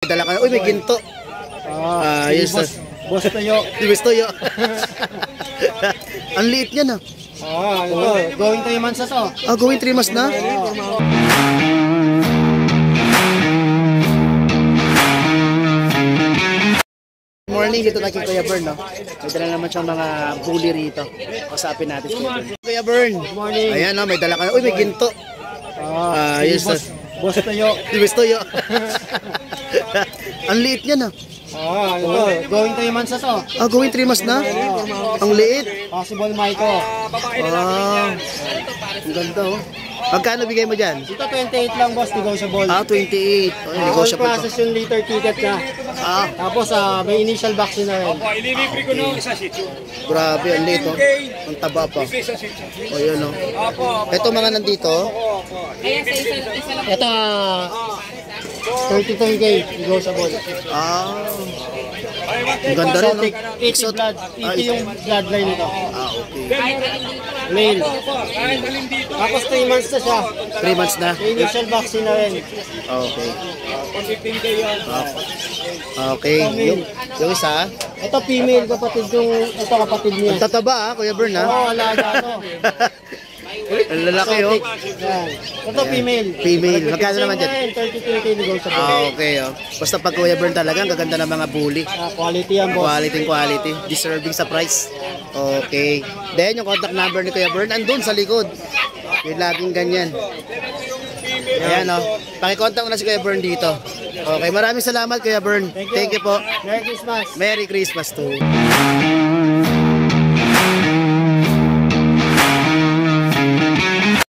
Dala ka na. Uy, may ginto. Yes. Boss Toyo. Boss Toyo. Ang liit niya na. Ito. Going 3 months na to. Going 3 months na? Morning, dito na kay Kuya Bern, no? May dala naman siyang mga bully rito. Kasapin natin si Kuya Bern. Morning. Ayan, no? May dala ka na. Uy, may ginto. Yes. Boss Toyo. Boss Toyo. Ang liit niya na. Ito. Going 3 months na to. Going 3 months na? Ang liit. Possible Maiko. Ang ganda, oh. Magkano bigay mo dyan? Ito 28 lang, boss. Negotiable. 28. All Negotiable process yung liter ticket na. Tapos may initial vaccine na rin. Ililibre ko no isa shih tzu. Grabe, ang liit, oh. Ang taba pa. Yun, oh. Ito mga nandito. Ito 33K. Negotiable. Ang ganda rin, no? Exotic blood. Ito yung bloodline nito. Okay. Male. Tapos 3 months na siya. 3 months na? May initial vaccine na rin. Okay. Okay. Yung isa? Ito female, kapatid yung kapatid niya. Ang tataba, Kuya Bern, ha? Oo, alaga to. Ang lalaki, oh. Yan. Ito female. Female. Magkano naman dyan? 32K negotiable. Okay, oh. Basta pag Kuya Bern talaga, ang gaganda ng mga bully. Quality yan, boss. Quality. Deserving sa price. Okay. Then, yung contact number ni Kuya Bern, andun sa likod. Yung laging ganyan. Ayan, oh. Pakicontact mo na si Kuya Bern dito. Okay, maraming salamat, Kuya Bern. Thank you po. Merry Christmas. Merry Christmas to